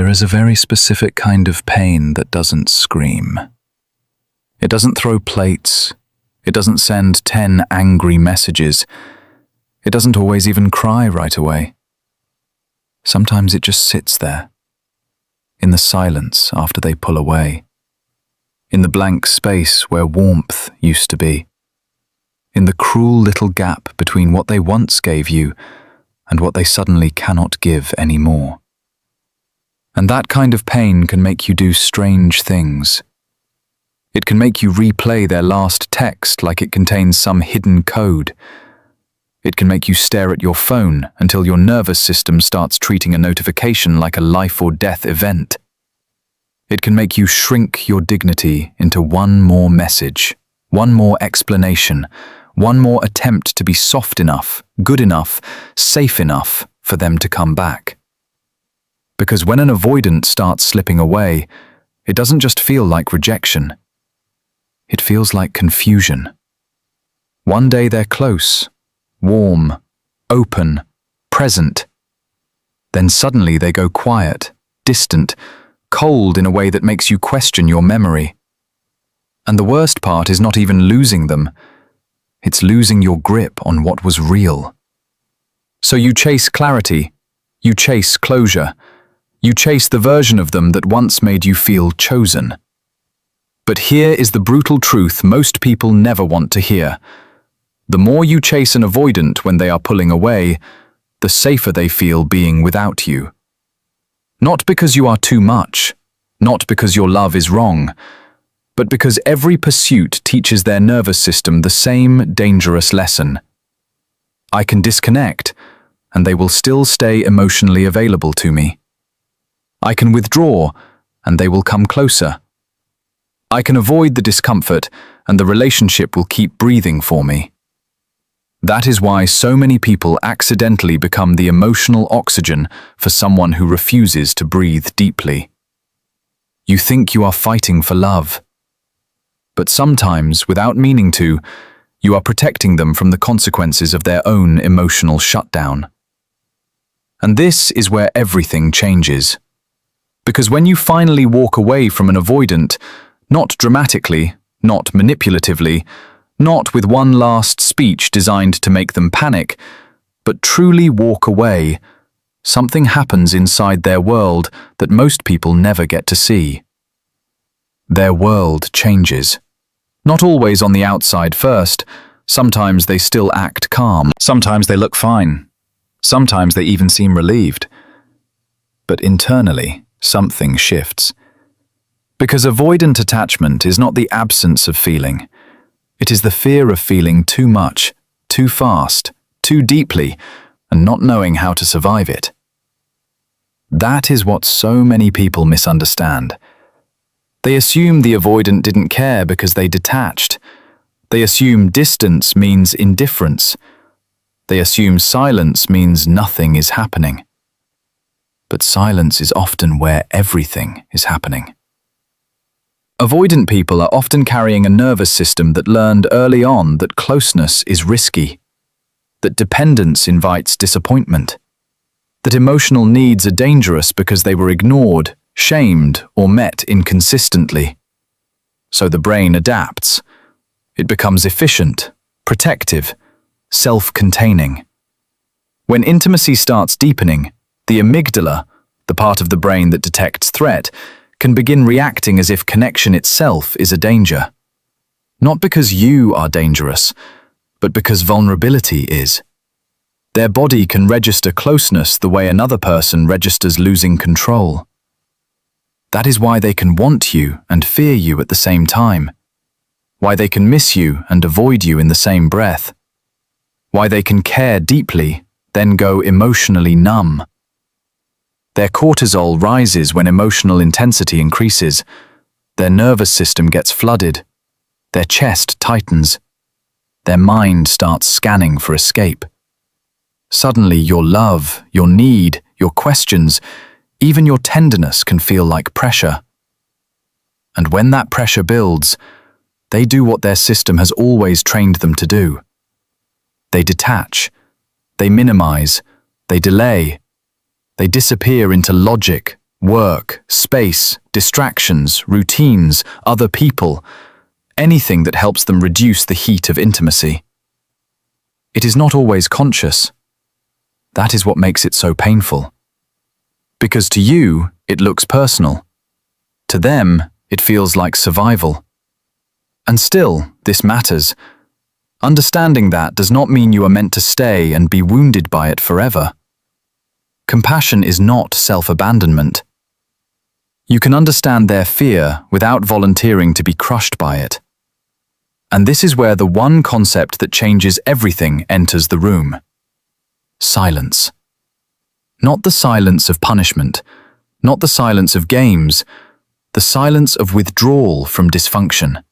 There is a very specific kind of pain that doesn't scream. It doesn't throw plates. It doesn't send 10 angry messages. It doesn't always even cry right away. Sometimes it just sits there, in the silence after they pull away, in the blank space where warmth used to be, in the cruel little gap between what they once gave you and what they suddenly cannot give anymore. And that kind of pain can make you do strange things. It can make you replay their last text like it contains some hidden code. It can make you stare at your phone until your nervous system starts treating a notification like a life or death event. It can make you shrink your dignity into one more message, one more explanation, one more attempt to be soft enough, good enough, safe enough for them to come back. Because when an avoidant starts slipping away, it doesn't just feel like rejection. It feels like confusion. One day they're close, warm, open, present. Then suddenly they go quiet, distant, cold in a way that makes you question your memory. And the worst part is not even losing them. It's losing your grip on what was real. So you chase clarity, you chase closure, you chase the version of them that once made you feel chosen. But here is the brutal truth most people never want to hear. The more you chase an avoidant when they are pulling away, the safer they feel being without you. Not because you are too much, not because your love is wrong, but because every pursuit teaches their nervous system the same dangerous lesson. I can disconnect, and they will still stay emotionally available to me. I can withdraw, and they will come closer. I can avoid the discomfort, and the relationship will keep breathing for me. That is why so many people accidentally become the emotional oxygen for someone who refuses to breathe deeply. You think you are fighting for love. But sometimes, without meaning to, you are protecting them from the consequences of their own emotional shutdown. And this is where everything changes. Because when you finally walk away from an avoidant, not dramatically, not manipulatively, not with one last speech designed to make them panic, but truly walk away, something happens inside their world that most people never get to see. Their world changes. Not always on the outside first. Sometimes they still act calm. Sometimes they look fine. Sometimes they even seem relieved. But internally, something shifts. Because avoidant attachment is not the absence of feeling. It is the fear of feeling too much, too fast, too deeply, and not knowing how to survive it. That is what so many people misunderstand. They assume the avoidant didn't care because they detached. They assume distance means indifference. They assume silence means nothing is happening. But silence is often where everything is happening. Avoidant people are often carrying a nervous system that learned early on that closeness is risky, that dependence invites disappointment, that emotional needs are dangerous because they were ignored, shamed, or met inconsistently. So the brain adapts. It becomes efficient, protective, self-containing. When intimacy starts deepening, the amygdala, the part of the brain that detects threat, can begin reacting as if connection itself is a danger. Not because you are dangerous, but because vulnerability is. Their body can register closeness the way another person registers losing control. That is why they can want you and fear you at the same time. Why they can miss you and avoid you in the same breath. Why they can care deeply, then go emotionally numb. Their cortisol rises when emotional intensity increases. Their nervous system gets flooded. Their chest tightens. Their mind starts scanning for escape. Suddenly, your love, your need, your questions, even your tenderness can feel like pressure. And when that pressure builds, they do what their system has always trained them to do. They detach. They minimize. They delay. They disappear into logic, Work, space, distractions, routines, other people, anything that helps them reduce the heat of intimacy. It is not always conscious. That is what makes it so painful. Because to you, it looks personal. To them, it feels like survival. And still, this matters. Understanding that does not mean you are meant to stay and be wounded by it forever. Compassion is not self-abandonment. You can understand their fear without volunteering to be crushed by it. And this is where the one concept that changes everything enters the room. Silence. Not the silence of punishment, not the silence of games, the silence of withdrawal from dysfunction.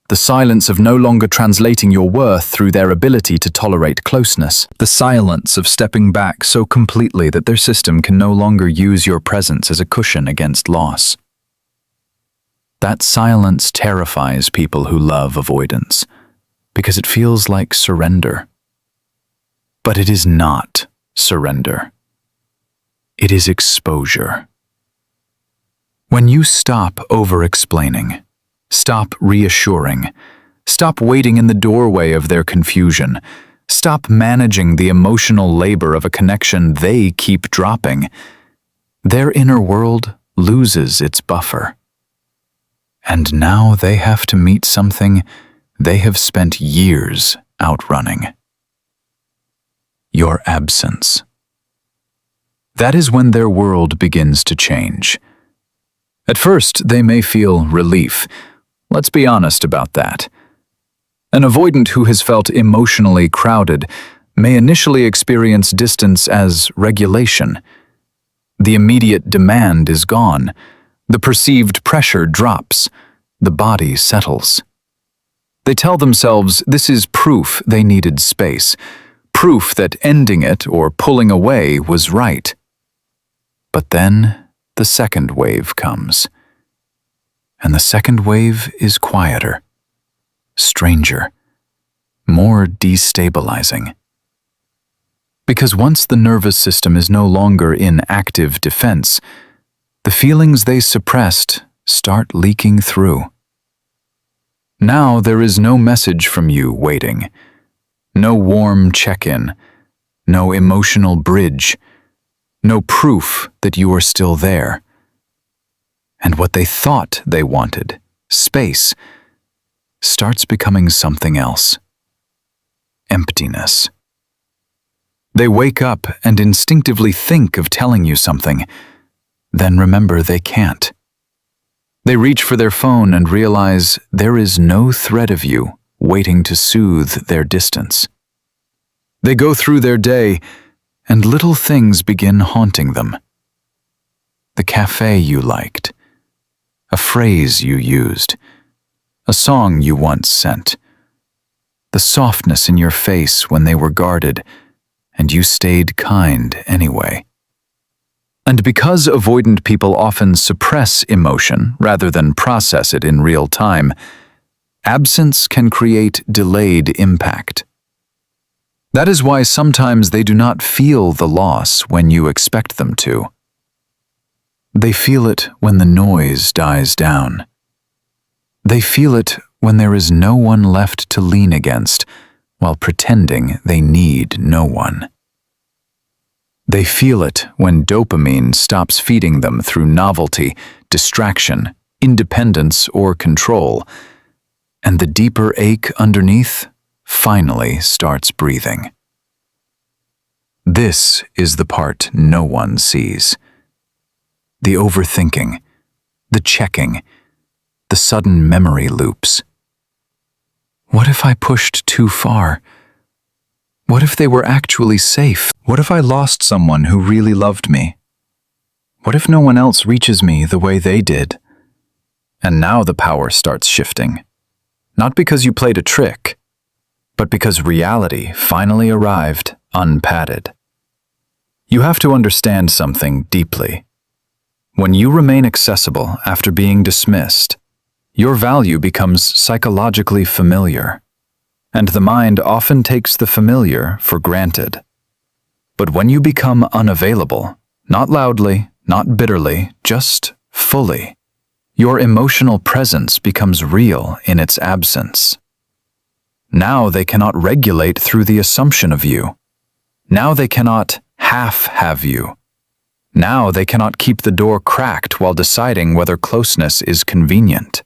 The silence of no longer translating your worth through their ability to tolerate closeness. The silence of stepping back so completely that their system can no longer use your presence as a cushion against loss. That silence terrifies people who love avoidance, because it feels like surrender. But it is not surrender. It is exposure. When you stop over-explaining, stop reassuring, stop waiting in the doorway of their confusion, stop managing the emotional labor of a connection they keep dropping, their inner world loses its buffer. And now they have to meet something they have spent years outrunning. Your absence. That is when their world begins to change. At first, they may feel relief. Let's be honest about that. An avoidant who has felt emotionally crowded may initially experience distance as regulation. The immediate demand is gone. The perceived pressure drops. The body settles. They tell themselves this is proof they needed space, proof that ending it or pulling away was right. But then the second wave comes. And the second wave is quieter, stranger, more destabilizing. Because once the nervous system is no longer in active defense, the feelings they suppressed start leaking through. Now there is no message from you waiting, no warm check-in, no emotional bridge, no proof that you are still there. And what they thought they wanted, space, starts becoming something else. Emptiness. They wake up and instinctively think of telling you something, then remember they can't. They reach for their phone and realize there is no thread of you waiting to soothe their distance. They go through their day, and little things begin haunting them. The cafe you liked, a phrase you used, a song you once sent, the softness in your face when they were guarded, and you stayed kind anyway. And because avoidant people often suppress emotion rather than process it in real time, absence can create delayed impact. That is why sometimes they do not feel the loss when you expect them to. They feel it when the noise dies down. They feel it when there is no one left to lean against, while pretending they need no one. They feel it when dopamine stops feeding them through novelty, distraction, independence, or control, and the deeper ache underneath finally starts breathing. This is the part no one sees. The overthinking, the checking, the sudden memory loops. What if I pushed too far? What if they were actually safe? What if I lost someone who really loved me? What if no one else reaches me the way they did? And now the power starts shifting. Not because you played a trick, but because reality finally arrived unpadded. You have to understand something deeply. When you remain accessible after being dismissed, your value becomes psychologically familiar, and the mind often takes the familiar for granted. But when you become unavailable, not loudly, not bitterly, just fully. Your emotional presence becomes real in its absence. Now they cannot regulate through the assumption of you. Now they cannot half have you. Now they cannot keep the door cracked while deciding whether closeness is convenient.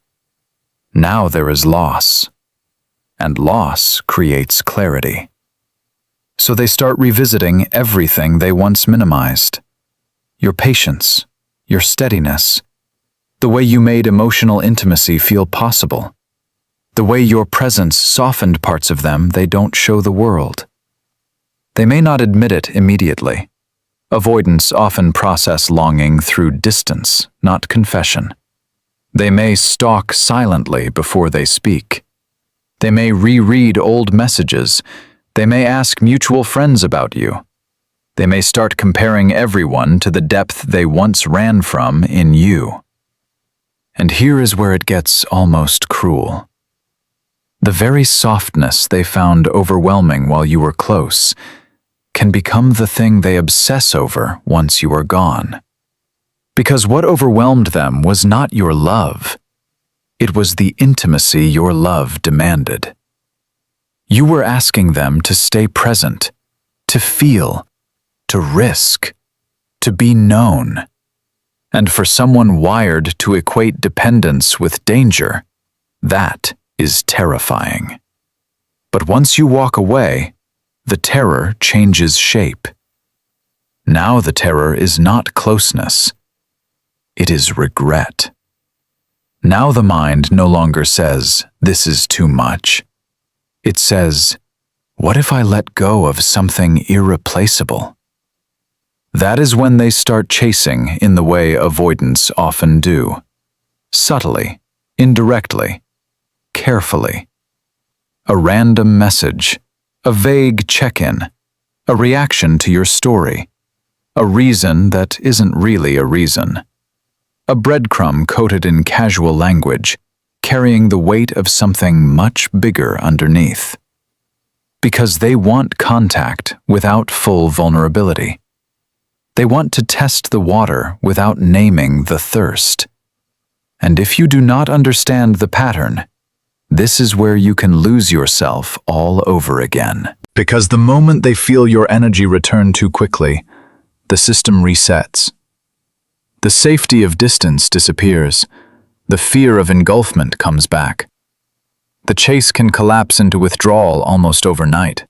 Now there is loss, and loss creates clarity. So they start revisiting everything they once minimized. Your patience, your steadiness, the way you made emotional intimacy feel possible, the way your presence softened parts of them they don't show the world. They may not admit it immediately. Avoidants often process longing through distance, not confession. They may stalk silently before they speak. They may reread old messages. They may ask mutual friends about you. They may start comparing everyone to the depth they once ran from in you. And here is where it gets almost cruel. The very softness they found overwhelming while you were close can become the thing they obsess over once you are gone. Because what overwhelmed them was not your love. It was the intimacy your love demanded. You were asking them to stay present, to feel, to risk, to be known. And for someone wired to equate dependence with danger, that is terrifying. But once you walk away, the terror changes shape. Now the terror is not closeness. It is regret. Now the mind no longer says, "This is too much." It says, "What if I let go of something irreplaceable?" That is when they start chasing in the way avoidants often do. Subtly, indirectly, carefully. A random message, a vague check-in, a reaction to your story, a reason that isn't really a reason. A breadcrumb coated in casual language, carrying the weight of something much bigger underneath. Because they want contact without full vulnerability. They want to test the water without naming the thirst. And if you do not understand the pattern, this is where you can lose yourself all over again. Because the moment they feel your energy return too quickly, the system resets. The safety of distance disappears. The fear of engulfment comes back. The chase can collapse into withdrawal almost overnight.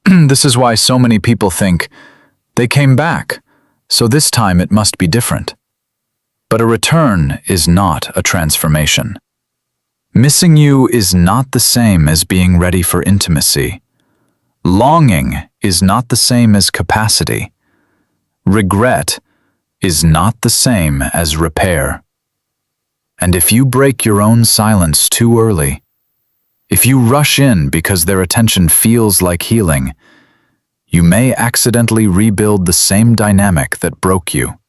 This is why so many people think, they came back, so this time it must be different. But a return is not a transformation. Missing you is not the same as being ready for intimacy. Longing is not the same as capacity. Regret is not the same as repair. And if you break your own silence too early, if you rush in because their attention feels like healing, you may accidentally rebuild the same dynamic that broke you.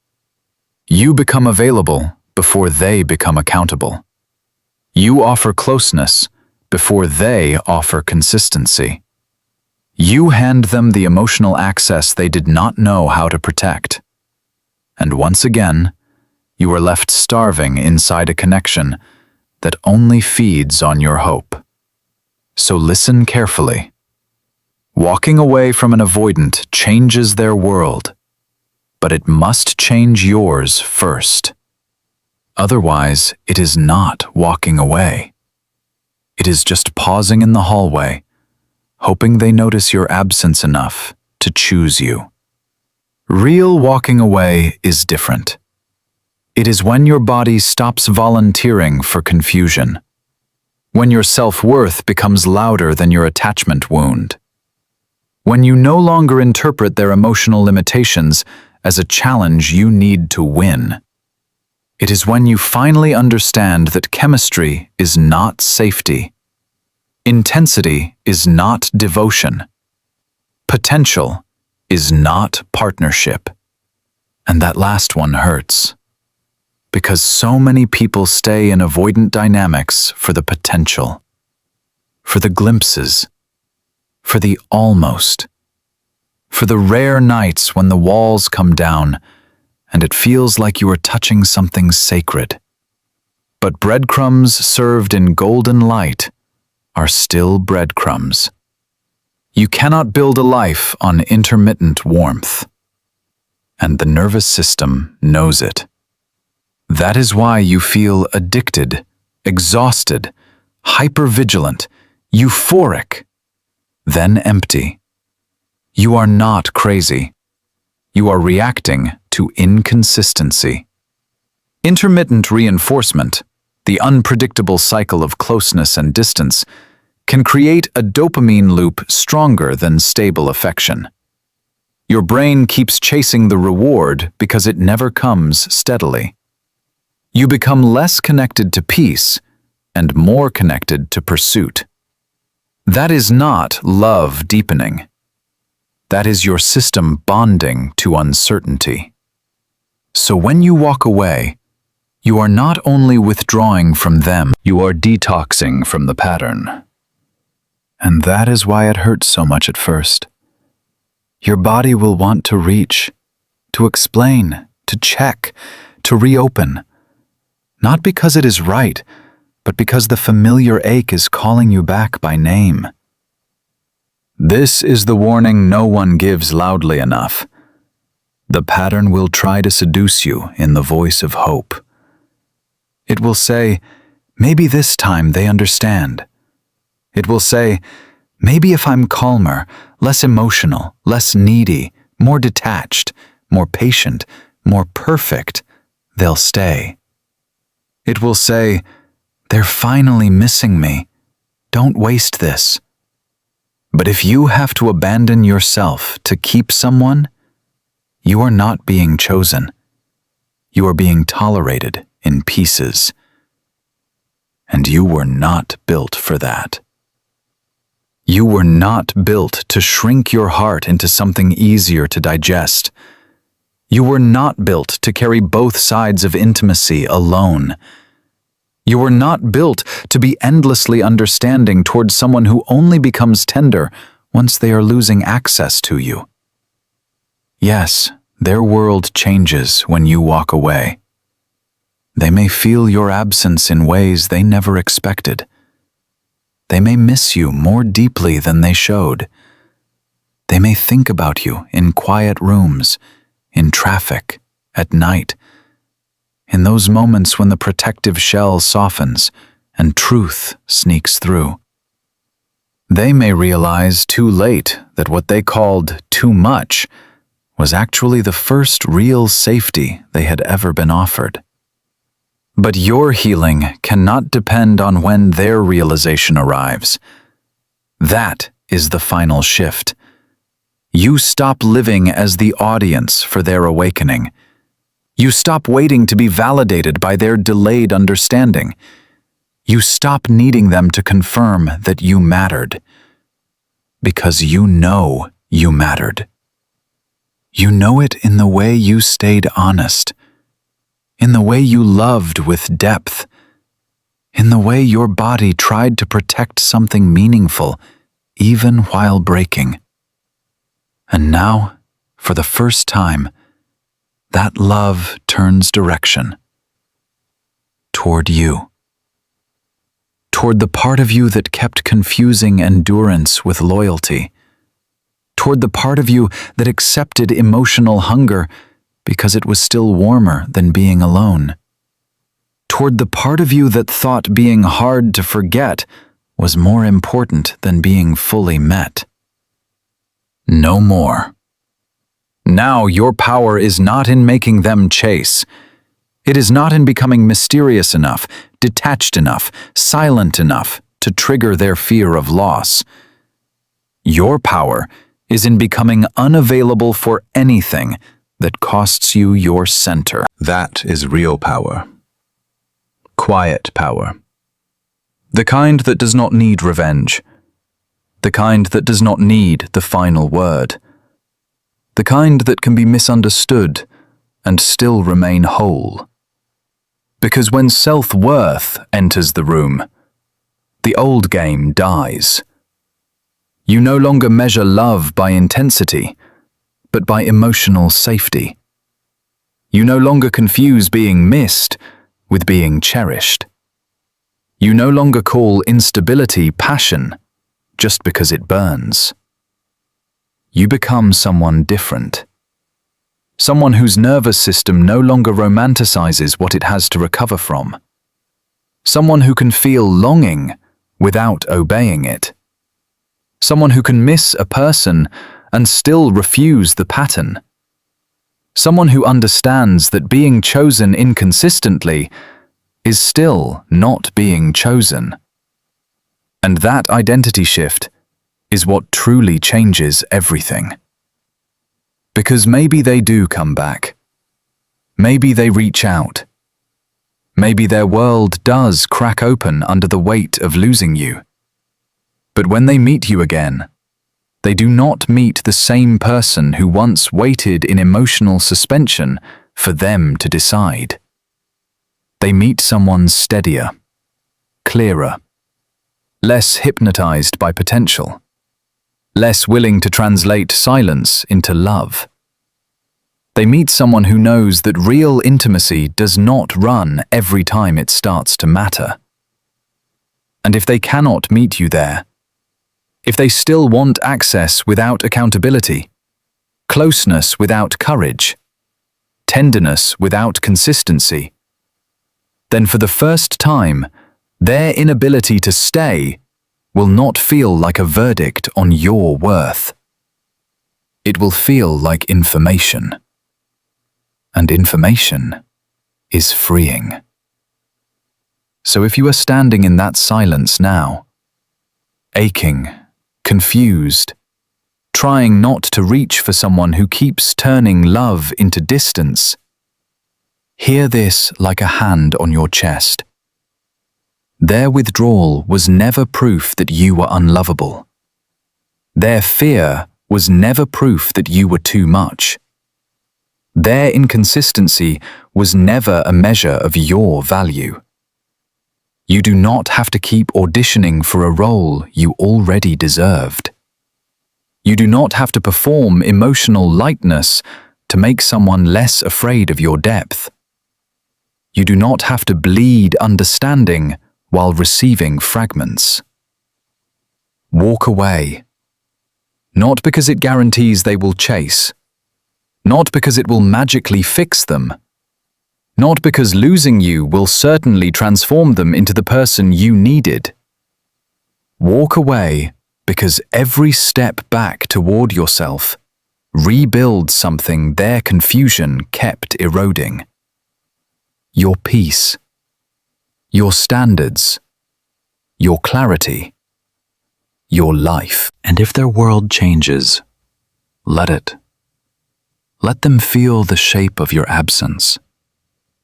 You become available before they become accountable. You offer closeness before they offer consistency. You hand them the emotional access they did not know how to protect. And once again, you are left starving inside a connection that only feeds on your hope. So listen carefully. Walking away from an avoidant changes their world, but it must change yours first. Otherwise, it is not walking away. It is just pausing in the hallway, hoping they notice your absence enough to choose you. Real walking away is different. It is when your body stops volunteering for confusion, when your self-worth becomes louder than your attachment wound, when you no longer interpret their emotional limitations as a challenge you need to win. It is when you finally understand that chemistry is not safety. Intensity is not devotion. Potential is not partnership. And that last one hurts. Because so many people stay in avoidant dynamics for the potential, for the glimpses, for the almost, for the rare nights when the walls come down and it feels like you are touching something sacred. But breadcrumbs served in golden light are still breadcrumbs. You cannot build a life on intermittent warmth, and the nervous system knows it. That is why you feel addicted, exhausted, hypervigilant, euphoric, then empty. You are not crazy. You are reacting to inconsistency. Intermittent reinforcement, the unpredictable cycle of closeness and distance, can create a dopamine loop stronger than stable affection. Your brain keeps chasing the reward because it never comes steadily. You become less connected to peace and more connected to pursuit. That is not love deepening. That is your system bonding to uncertainty. So when you walk away, you are not only withdrawing from them, you are detoxing from the pattern. And that is why it hurts so much at first. Your body will want to reach, to explain, to check, to reopen. Not because it is right, but because the familiar ache is calling you back by name. This is the warning no one gives loudly enough. The pattern will try to seduce you in the voice of hope. It will say, maybe this time they understand. It will say, maybe if I'm calmer, less emotional, less needy, more detached, more patient, more perfect, they'll stay. It will say, they're finally missing me. Don't waste this. But if you have to abandon yourself to keep someone, you are not being chosen. You are being tolerated in pieces. And you were not built for that. You were not built to shrink your heart into something easier to digest. You were not built to carry both sides of intimacy alone. You were not built to be endlessly understanding towards someone who only becomes tender once they are losing access to you. Yes, their world changes when you walk away. They may feel your absence in ways they never expected. They may miss you more deeply than they showed. They may think about you in quiet rooms, in traffic, at night, in those moments when the protective shell softens and truth sneaks through. They may realize too late that what they called too much was actually the first real safety they had ever been offered. But your healing cannot depend on when their realization arrives. That is the final shift. You stop living as the audience for their awakening. You stop waiting to be validated by their delayed understanding. You stop needing them to confirm that you mattered. Because you know you mattered. You know it in the way you stayed honest, in the way you loved with depth, in the way your body tried to protect something meaningful, even while breaking. And now, for the first time, that love turns direction. Toward you. Toward the part of you that kept confusing endurance with loyalty. Toward the part of you that accepted emotional hunger because it was still warmer than being alone. Toward the part of you that thought being hard to forget was more important than being fully met. No more. Now your power is not in making them chase. It is not in becoming mysterious enough, detached enough, silent enough to trigger their fear of loss. Your power is in becoming unavailable for anything that costs you your center. That is real power. Quiet power. The kind that does not need revenge. The kind that does not need the final word. The kind that can be misunderstood and still remain whole. Because when self-worth enters the room, the old game dies. You no longer measure love by intensity, but by emotional safety. You no longer confuse being missed with being cherished. You no longer call instability passion just because it burns. You become someone different. Someone whose nervous system no longer romanticizes what it has to recover from. Someone who can feel longing without obeying it. Someone who can miss a person and still refuse the pattern. Someone who understands that being chosen inconsistently is still not being chosen. And that identity shift is what truly changes everything. Because maybe they do come back. Maybe they reach out. Maybe their world does crack open under the weight of losing you. But when they meet you again, they do not meet the same person who once waited in emotional suspension for them to decide. They meet someone steadier, clearer, less hypnotized by potential, less willing to translate silence into love. They meet someone who knows that real intimacy does not run every time it starts to matter. And if they cannot meet you there, if they still want access without accountability, closeness without courage, tenderness without consistency, then for the first time, their inability to stay will not feel like a verdict on your worth. It will feel like information. And information is freeing. So if you are standing in that silence now, aching, confused, trying not to reach for someone who keeps turning love into distance, hear this like a hand on your chest. Their withdrawal was never proof that you were unlovable. Their fear was never proof that you were too much. Their inconsistency was never a measure of your value. You do not have to keep auditioning for a role you already deserved. You do not have to perform emotional lightness to make someone less afraid of your depth. You do not have to bleed understanding while receiving fragments. Walk away. Not because it guarantees they will chase. Not because it will magically fix them. Not because losing you will certainly transform them into the person you needed. Walk away because every step back toward yourself rebuilds something their confusion kept eroding. Your peace, your standards, your clarity, your life. And if their world changes, let it. Let them feel the shape of your absence.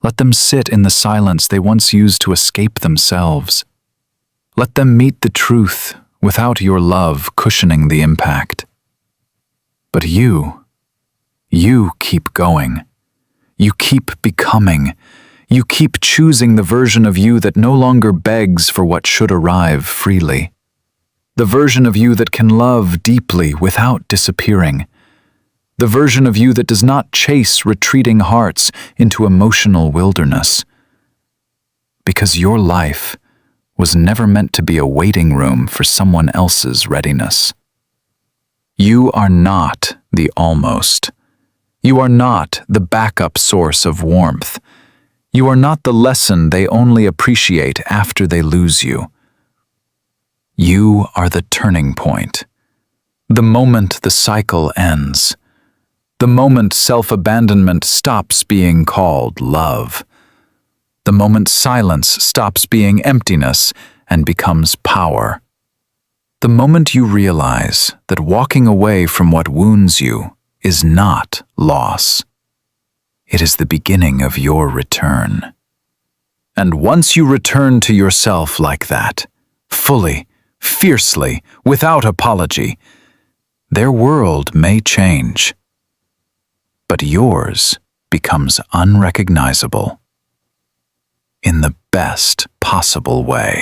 Let them sit in the silence they once used to escape themselves. Let them meet the truth without your love cushioning the impact. But you keep going. You keep becoming. You keep choosing the version of you that no longer begs for what should arrive freely. The version of you that can love deeply without disappearing. The version of you that does not chase retreating hearts into emotional wilderness. Because your life was never meant to be a waiting room for someone else's readiness. You are not the almost. You are not the backup source of warmth. You are not the lesson they only appreciate after they lose you. You are the turning point. The moment the cycle ends. The moment self-abandonment stops being called love. The moment silence stops being emptiness and becomes power. The moment you realize that walking away from what wounds you is not loss. It is the beginning of your return. And once you return to yourself like that, fully, fiercely, without apology, their world may change. But yours becomes unrecognizable in the best possible way.